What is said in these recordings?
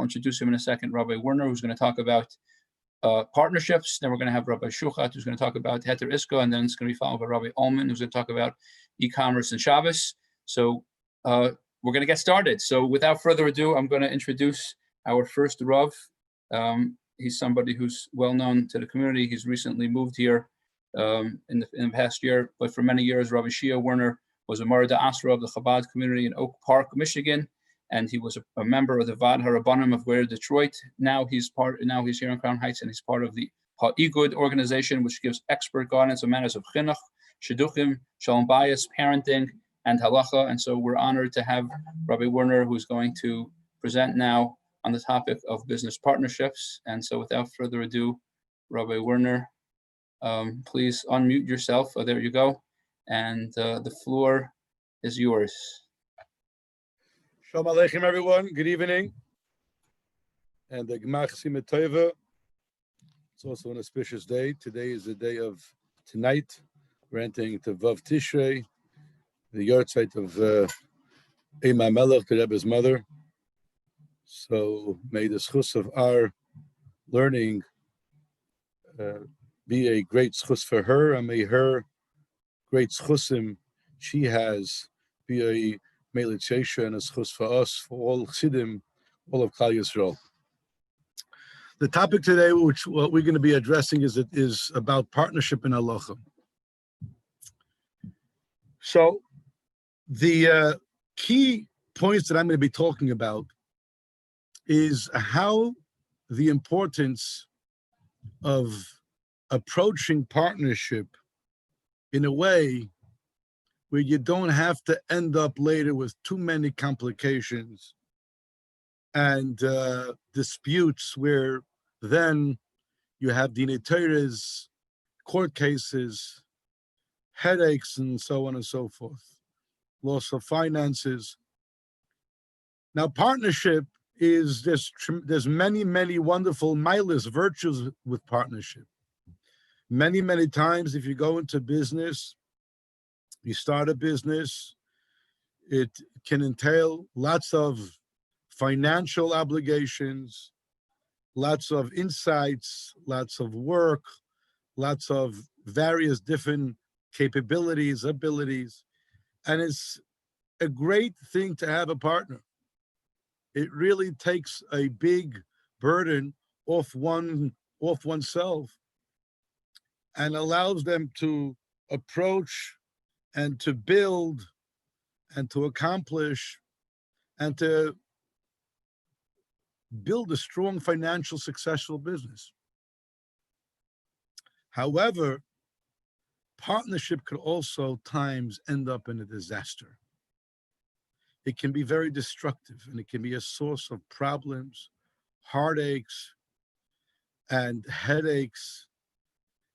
I'll introduce him in a second, Rabbi Werner, who's going to talk about partnerships. Then we're going to have Rabbi Shuchat, who's going to talk about Heter Isko, and then it's going to be followed by Rabbi Ullman, who's going to talk about e-commerce and Shabbos. So we're going to get started. So without further ado, I'm going to introduce our first Rav. He's somebody who's well known to the community. He's recently moved here in the past year, but for many years, Rabbi Shea Werner was a Murad of the Chabad community in Oak Park, Michigan, and he was a member of the Vad HaRabbanim of Greater Detroit. Now he's here in Crown Heights, and he's part of the Ha'igud organization, which gives expert guidance on matters of chinuch, shidduchim, shalom bayis, parenting, and halacha. And so we're honored to have Rabbi Werner, who's going to present now on the topic of business partnerships. And so without further ado, Rabbi Werner, please unmute yourself. Oh, there you go. And the floor is yours. Shalom Aleichem, everyone. Good evening. And the Gemach Simet Tova. It's also an auspicious day. Today is the day of tonight. We're entering to Vav Tishrei, the yahrzeit of Ema Melech, the Rebbe's mother. So may the schus of our learning be a great schus for her, and may her great schusim she has be a Meilitzesha and a schus for us, for all Chassidim, all of Klal Yisrael. The topic today, which what we're going to be addressing, is about partnership in Halacha. So the key points that I'm going to be talking about is how the importance of approaching partnership in a way where you don't have to end up later with too many complications and disputes where then you have Dinei Torahs, court cases, headaches, and so on and so forth, loss of finances. Now, partnership is, there's many wonderful milas, virtues with partnership. Many times, if you go into business, you start a business, it can entail lots of financial obligations, lots of insights, lots of work, lots of various different capabilities, abilities, and it's a great thing to have a partner. It really takes a big burden off oneself and allows them to approach and to build and to accomplish and to build a strong financial successful business. However, partnership could also times end up in a disaster. It can be very destructive, and it can be a source of problems, heartaches, and headaches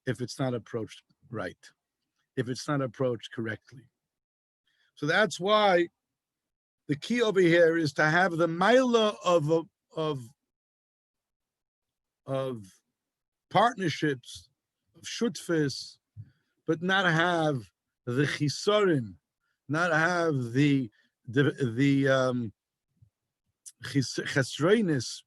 if it's not approached right, if it's not approached correctly. So that's why the key over here is to have the milah of partnerships, of shutfis, but not have the chisaron, not have the chesroinus,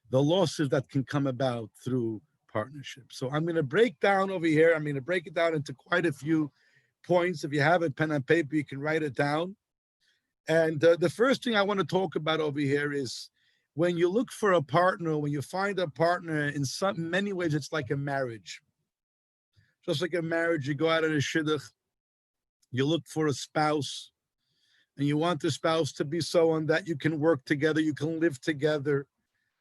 the losses that can come about through partnership. So I'm going to break down over here. I'm going to break it down into quite a few points. If you have a pen and paper, you can write it down. And the first thing I want to talk about over here is when you look for a partner, when you find a partner, in many ways, it's like a marriage. Just like a marriage, you go out on a shidduch, you look for a spouse, and you want the spouse to be someone that you can work together, you can live together,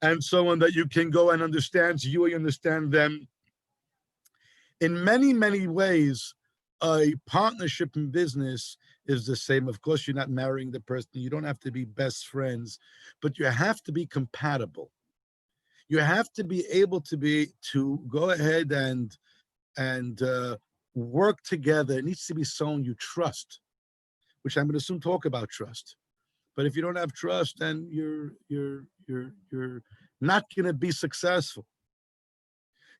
and someone that you can go and understands you, you understand them. In many ways, a partnership in business is the same. Of course, you're not marrying the person. You don't have to be best friends, but you have to be compatible. You have to be able to go ahead and work together. It needs to be someone you trust, which I'm going to soon talk about trust. But if you don't have trust, then you're not going to be successful.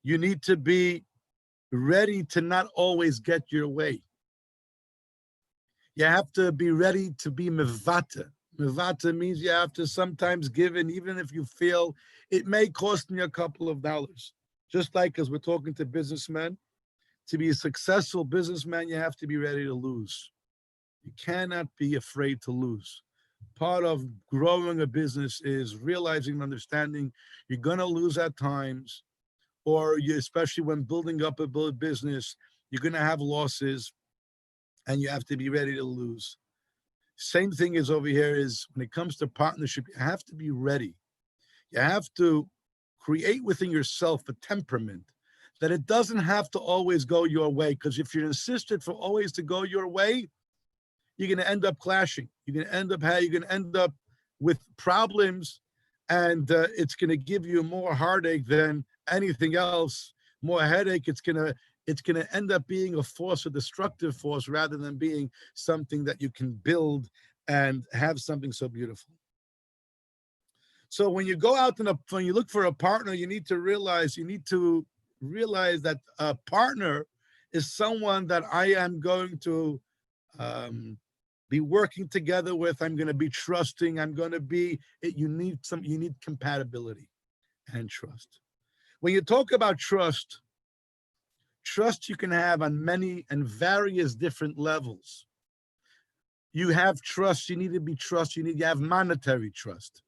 You need to be ready to not always get your way. You have to be ready to be mevata. Mevata means you have to sometimes give in, even if you feel it may cost me a couple of dollars. Just like as we're talking to businessmen, to be a successful businessman, you have to be ready to lose. You cannot be afraid to lose. Part of growing a business is realizing and understanding you're going to lose at times, or you, especially when building up a business, you're going to have losses and you have to be ready to lose. Same thing is over here is when it comes to partnership, you have to be ready. You have to create within yourself a temperament that it doesn't have to always go your way. Because if you're insistent for always to go your way, you're going to end up clashing. You're going to end up with problems, and it's going to give you more heartache than anything else. More headache. It's going to end up being a force, a destructive force, rather than being something that you can build and have something so beautiful. So when you go out when you look for a partner, you need to realize that a partner is someone that I am going to be working together with. I'm going to be trusting. You need compatibility and trust. When you talk about trust you can have on many and various different levels. You have trust, you need to be trust, you have monetary trust.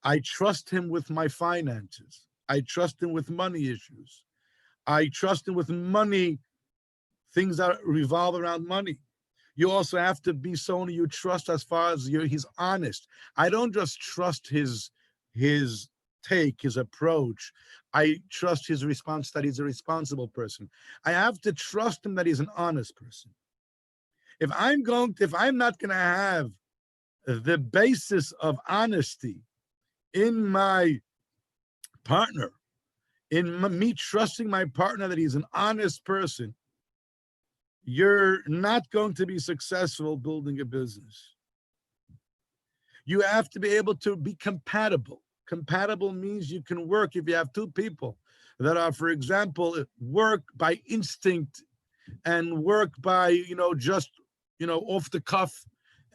I trust him with my finances. I trust him with money issues. I trust him with money, things that revolve around money. You also have to be someone you trust as far as he's honest. I don't just trust his take, his approach. I trust his response that he's a responsible person. I have to trust him that he's an honest person. If I'm not going to have the basis of honesty in my partner, in me trusting my partner that he's an honest person, you're not going to be successful building a business. You have to be able to be compatible. Compatible means you can work if you have two people that are, for example, work by instinct and work by, just, off the cuff.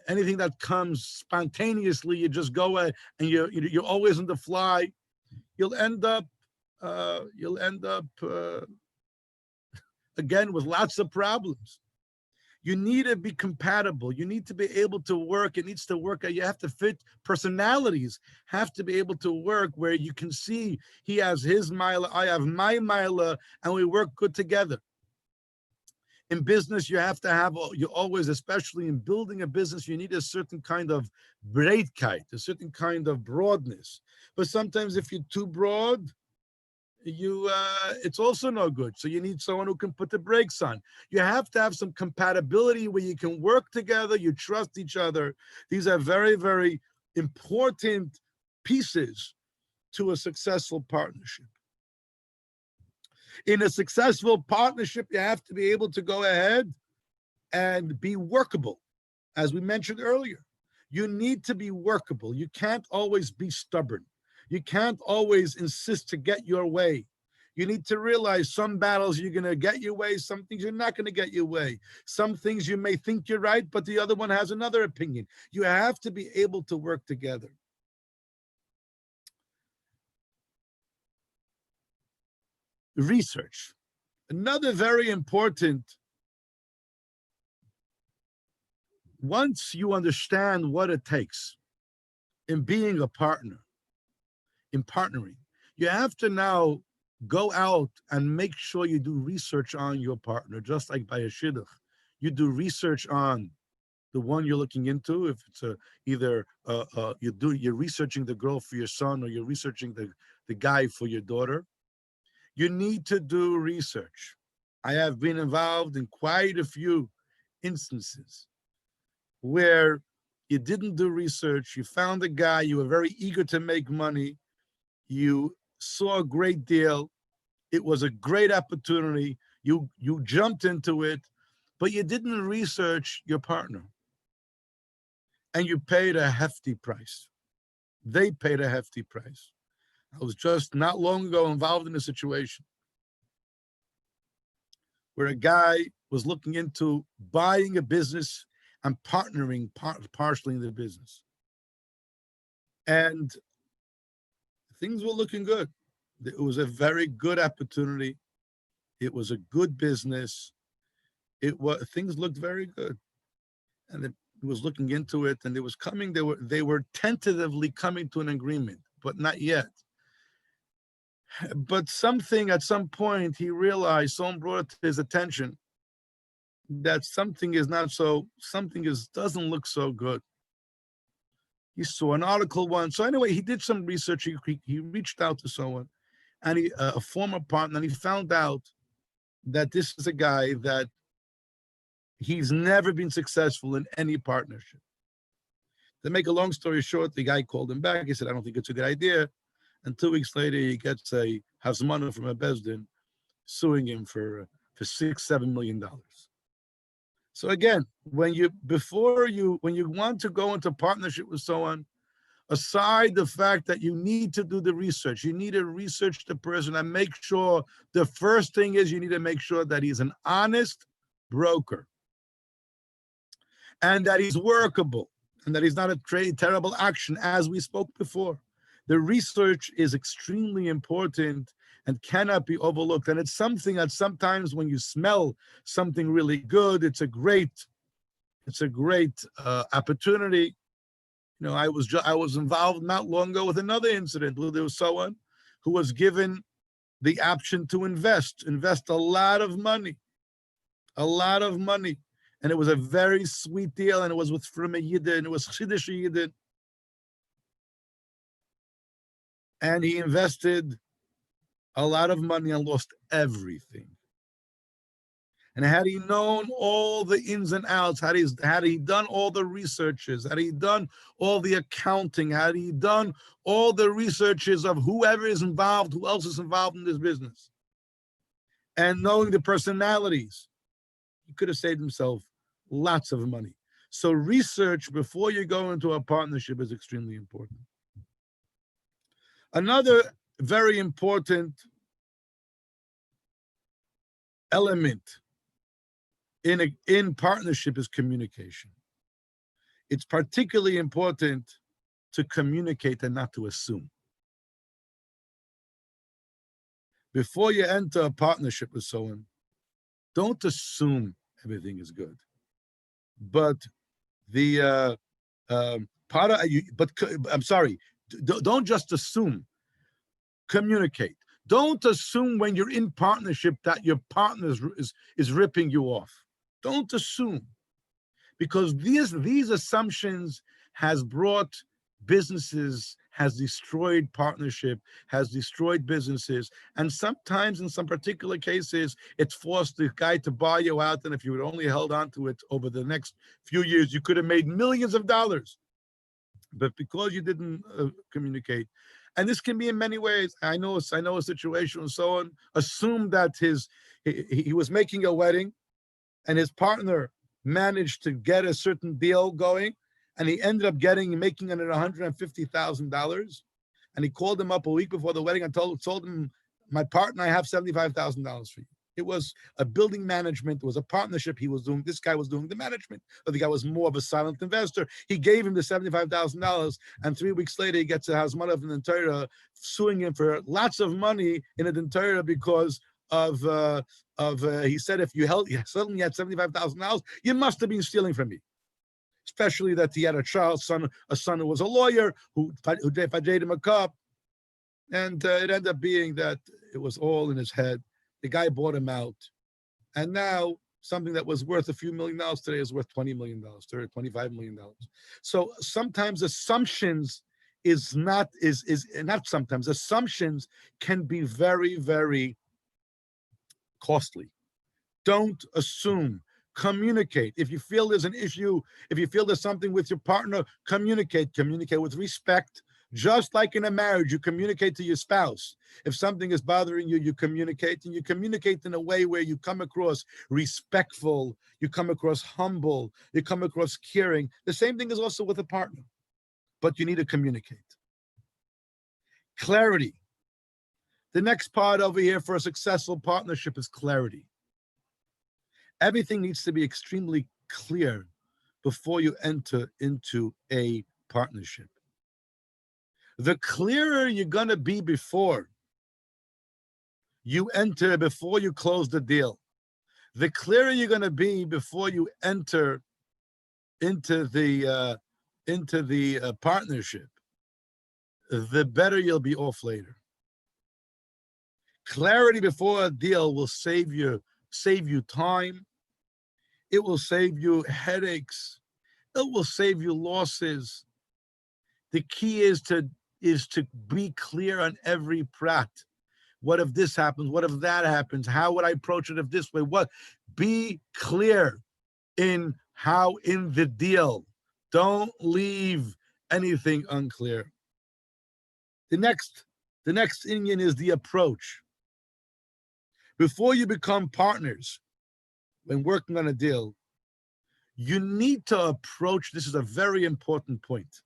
Anything that comes spontaneously, you just go and you're always on the fly. You'll end up again with lots of problems. You need to be compatible. You need to be able to work. It needs to work. You have to fit. Personalities have to be able to work where you can see he has his mila, I have my mila, and we work good together. In business, you always, especially in building a business, you need a certain kind of breitkeit, a certain kind of broadness. But sometimes if you're too broad, it's also no good. So you need someone who can put the brakes on. You have to have some compatibility where you can work together, you trust each other. These are very, very important pieces to a successful partnership. In a successful partnership, you have to be able to go ahead and be workable. As we mentioned earlier, you need to be workable. You can't always be stubborn. You can't always insist to get your way. You need to realize some battles you're going to get your way, some things you're not going to get your way. Some things you may think you're right, but the other one has another opinion. You have to be able to work together. Research. Another very important. Once you understand what it takes in being a partner, in partnering, you have to now go out and make sure you do research on your partner, just like by a shidduch. You do research on the one you're looking into. If it's you're researching the girl for your son, or you're researching the guy for your daughter. You need to do research. I have been involved in quite a few instances where you didn't do research. You found a guy, you were very eager to make money. You saw a great deal. It was a great opportunity. You jumped into it, but you didn't research your partner. And you paid a hefty price. They paid a hefty price. I was just not long ago involved in a situation where a guy was looking into buying a business I'm partnering partially in the business. And things were looking good. It was a very good opportunity. It was a good business. Things looked very good. And it was looking into it, and they were tentatively coming to an agreement, but not yet. But at some point, he realized, someone brought it to his attention that something doesn't look so good. He saw an article once. So anyway, he did some research. He reached out to someone, and a former partner, and he found out that this is a guy that he's never been successful in any partnership. To make a long story short, the guy called him back. He said, I don't think it's a good idea. And 2 weeks later, he gets a hazmana from a bezdin suing him for $6-7 million. So again, when you want to go into partnership with someone, aside the fact that you need to do the research, you need to research the person and make sure, the first thing is you need to make sure that he's an honest broker and that he's workable and that he's not a terrible action, as we spoke before. The research is extremely important and cannot be overlooked. And it's something that sometimes when you smell something really good, it's a great opportunity. You know, I was involved not long ago with another incident where there was someone who was given the option to invest a lot of money. And it was a very sweet deal, and it was from a Yidden, it was Chiddush Yidden. And he invested a lot of money and lost everything. And had he known all the ins and outs, had he done all the researches, had he done all the accounting, had he done all the researches of whoever is involved, who else is involved in this business, and knowing the personalities, he could have saved himself lots of money. So research before you go into a partnership is extremely important. Another very important element in partnership is communication. It's particularly important to communicate and not to assume. Before you enter a partnership with someone, don't assume everything is good. But don't just assume. Communicate. Don't assume when you're in partnership that your partner is ripping you off. Don't assume, because these assumptions has brought businesses, has destroyed partnership, has destroyed businesses, and sometimes in some particular cases, it's forced the guy to buy you out, and if you had only held on to it over the next few years, you could have made millions of dollars. But because you didn't communicate, and this can be in many ways. I know a situation and so on. Assumed that he was making a wedding, and his partner managed to get a certain deal going, and he ended up making it $150,000. And he called him up a week before the wedding and told him, "My partner, I have $75,000 for you." It was a building management. It was a partnership he was doing. This guy was doing the management. But the guy was more of a silent investor. He gave him the $75,000, and 3 weeks later, he gets a hazmana from the Torah suing him for lots of money in the Torah because he said, if you suddenly had $75,000, you must have been stealing from me. Especially that he had a son who was a lawyer who paid him a cup, and it ended up being that it was all in his head. The guy bought him out, and now something that was worth a few $1 million today is worth $20 million, $25 million. So sometimes assumptions assumptions can be very, very costly. Don't assume. Communicate. If you feel there's an issue, if you feel there's something with your partner, communicate with respect. Just like in a marriage, you communicate to your spouse. If something is bothering you, you communicate, and you communicate in a way where you come across respectful, you come across humble, you come across caring. The same thing is also with a partner, but you need to communicate. Clarity. The next part over here for a successful partnership is clarity. Everything needs to be extremely clear before you enter into a partnership. The clearer you're going to be before you enter, before you close the deal, the clearer you're going to be before you enter into the partnership, the better you'll be off later. Clarity before a deal will save you time. It will save you headaches. It will save you losses. The key is to be clear on every prat. What if this happens? What if that happens? How would I approach it if this way? What? Be clear in the deal. Don't leave anything unclear. The next Indian is the approach. Before you become partners, when working on a deal, you need to approach, this is a very important point.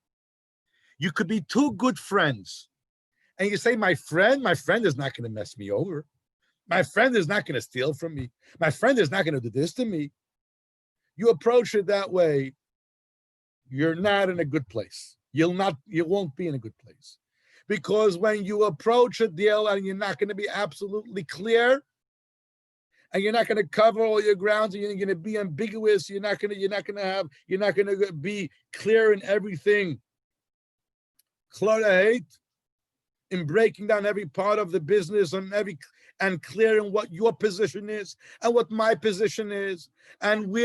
You could be two good friends, and you say, my friend is not going to mess me over. My friend is not going to steal from me. My friend is not going to do this to me. You approach it that way, you're not in a good place. You won't be in a good place. Because when you approach a deal and you're not going to be absolutely clear, and you're not going to cover all your grounds, and you're going to be ambiguous, you're not going to be clear in everything. Clear in breaking down every part of the business and clear in what your position is and what my position is, and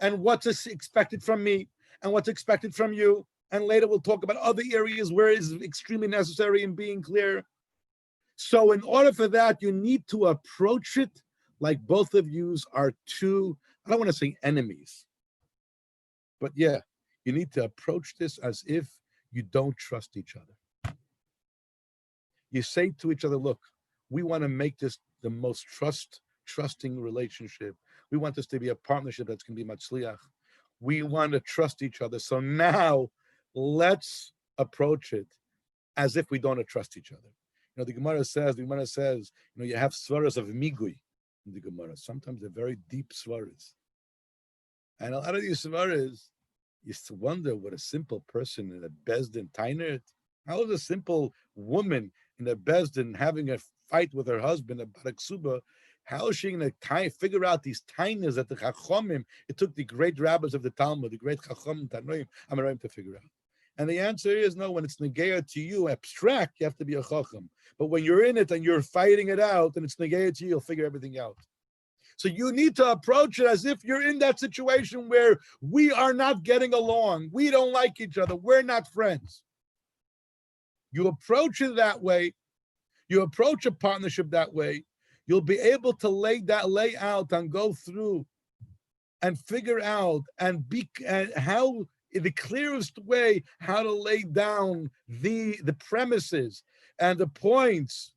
and what's expected from me and what's expected from you. And later we'll talk about other areas where it is extremely necessary in being clear. So in order for that, you need to approach it like both of you are two, I don't want to say enemies, but yeah, you need to approach this as if you don't trust each other. You say to each other, look, we want to make this the most trusting relationship. We want this to be a partnership that's going to be matzliach. We want to trust each other. So now let's approach it as if we don't trust each other. The Gemara says, you have svaras of migui in the Gemara. Sometimes they're very deep svaras. And a lot of these svaras, you used to wonder what a simple person in a Bezdin Tainert, how is a simple woman in a Bezdin having a fight with her husband about a ksuba, how is she going to figure out these tainas that the Chachomim, it took the great rabbis of the Talmud, the great Chachomim, Tanoim, Amoraim to figure out. And the answer is no, when it's negeah to you, abstract, you have to be a chacham. But when you're in it and you're fighting it out and it's negeah to you, you'll figure everything out. So you need to approach it as if you're in that situation where we are not getting along. We don't like each other. We're not friends. You approach it that way. You approach a partnership that way. You'll be able to lay out and go through and figure out and how the clearest way how to lay down the premises and the points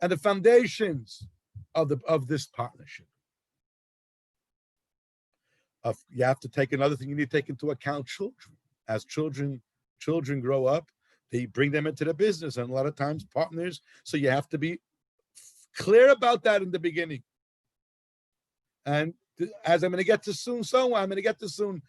and the foundations of this partnership. You have to take another thing. You need to take into account children. As children grow up, they bring them into the business, and a lot of times partners. So you have to be clear about that in the beginning. And as I'm going to get to soon,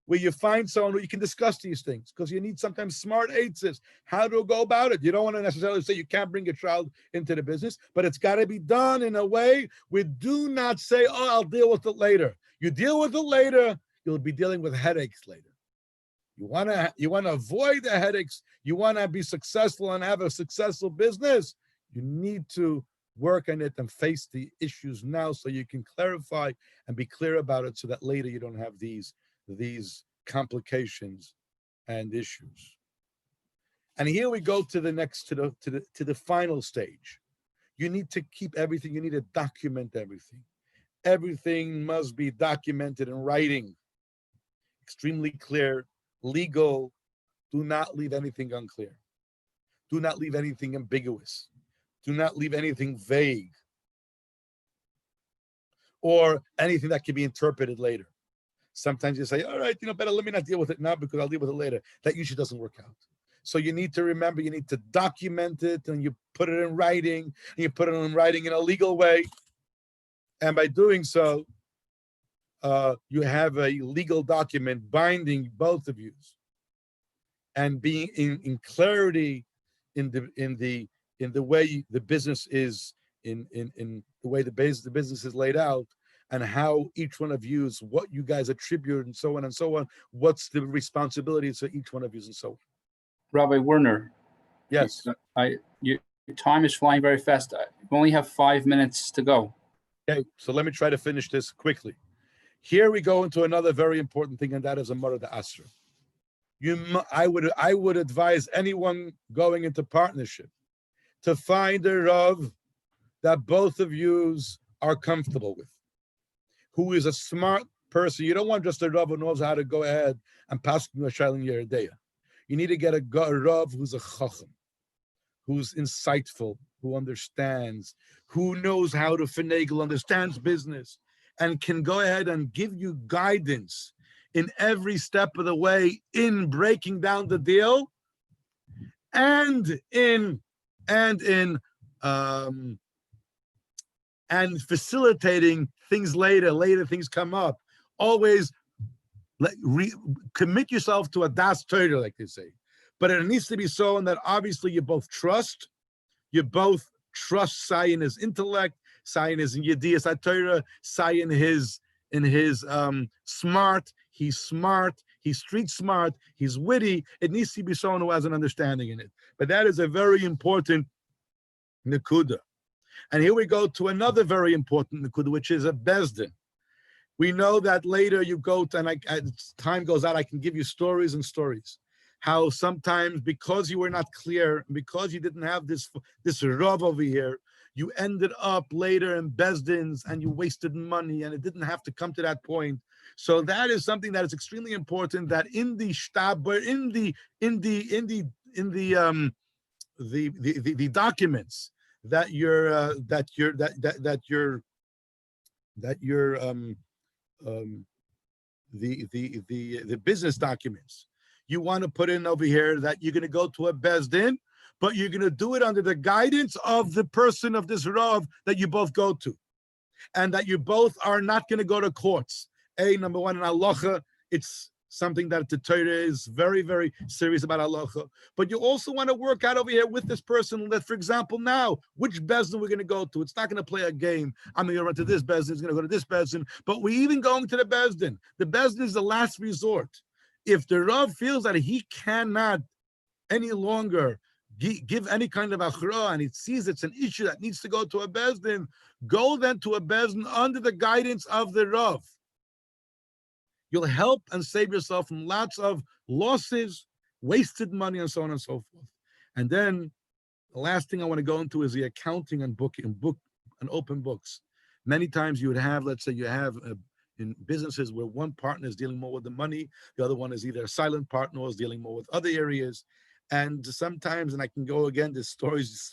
where you find someone where you can discuss these things, because you need sometimes smart aids, how to go about it. You don't want to necessarily say you can't bring a child into the business, but it's got to be done in a way we do not say, oh, I'll deal with it later. You deal with it later, you'll be dealing with headaches later. You want to avoid the headaches. You want to be successful and have a successful business. You need to work on it and face the issues now so you can clarify and be clear about it so that later you don't have these complications and issues. And here we go to the final stage. You need to keep everything. You need to document everything. Everything must be documented in writing. Extremely clear, legal. Do not leave anything unclear. Do not leave anything ambiguous. Do not leave anything vague or anything that can be interpreted later. Sometimes you say, all right, better let me not deal with it now because I'll deal with it later. That usually doesn't work out. So you need to remember, you need to document it and you put it in writing, and you put it in writing in a legal way. And by doing so, you have a legal document binding both of you, and being in clarity in the way the business is in the way the business is laid out, and how each one of you, what you guys attribute, and so on and so on. What's the responsibilities for each one of you, and so on. Rabbi Werner. Yes. Your time is flying very fast. We only have 5 minutes to go. Okay, so let me try to finish this quickly. Here we go into another very important thing, and that is a Murad Asra. I would advise anyone going into partnership to find a Rav that both of yous are comfortable with, who is a smart person. You don't want just a Rav who knows how to go ahead and pass a Shailim Yeridea. You need to get a Rav who's a Chacham, who's insightful, who understands, who knows how to finagle, understands business, and can go ahead and give you guidance in every step of the way in breaking down the deal, and facilitating things later. Later things come up. Always commit yourself to a das Torah, like they say. But it needs to be so, and that obviously you both trust. You both trust Sai in his intellect, Sai in his Yediyas HaTorah, Sai in his smart. He's smart. He's street smart. He's witty. It needs to be someone who has an understanding in it. But that is a very important nekuda. And here we go to another very important nekuda, which is a bezdin. We know that later you go to, and as time goes out, I can give you stories and stories. How sometimes, because you were not clear, because you didn't have this Rav over here, you ended up later in bezdins and you wasted money, and it didn't have to come to that point. So that is something that is extremely important. That in the shtab, the documents that the business documents, you want to put in over here that you're going to go to a bezdin, but you're going to do it under the guidance of the person of this Rav that you both go to, and that you both are not going to go to courts. Number one, in halacha, it's something that the Torah is very, very serious about halacha. But you also want to work out over here with this person that, for example, now, which bezdin we're going to go to. It's not going to play a game. I'm going to run to this bezdin, it's going to go to this bezdin, but we're even going to the bezdin. The bezdin is the last resort. If the Rav feels that he cannot any longer give any kind of achra, and he sees it's an issue that needs to go to a bezdin, go then to a bezdin under the guidance of the Rav. You'll help and save yourself from lots of losses, wasted money, and so on and so forth. And then the last thing I want to go into is the accounting and open books. Many times you would have, let's say you have in businesses where one partner is dealing more with the money, the other one is either a silent partner or is dealing more with other areas. And sometimes, and I can go again, there's stories,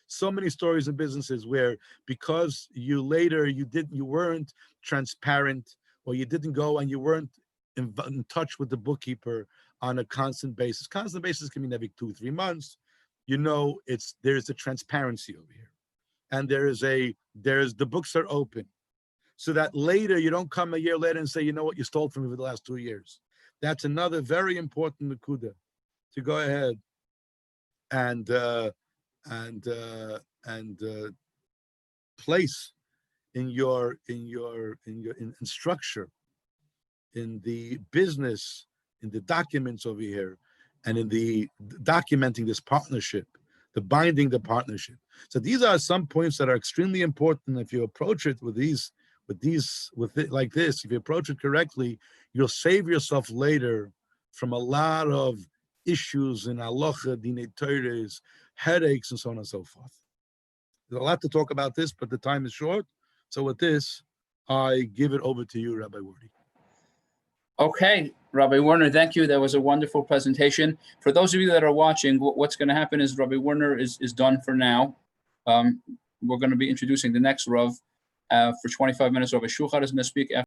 so many stories in businesses where because you weren't transparent, or you didn't go and you weren't in touch with the bookkeeper on a constant basis. Constant basis can mean every 2-3 months. There's a transparency over here, and there's the books are open, so that later you don't come a year later and say, you know what, you stole from me for the last 2 years. That's another very important nekuda to go ahead and place in your structure, in the business, in the documents over here, and in the documenting this partnership, the binding the partnership. So these are some points that are extremely important. If you approach it with it like this, if you approach it correctly, you'll save yourself later from a lot of issues in halacha, dinei Torahs, headaches, and so on and so forth. There's a lot to talk about this, but the time is short. So with this, I give it over to you, Rabbi Werner. Okay, Rabbi Werner, thank you. That was a wonderful presentation. For those of you that are watching, what's going to happen is Rabbi Werner is done for now. We're going to be introducing the next Rav for 25 minutes. Rabbi Shulchan is going to speak after.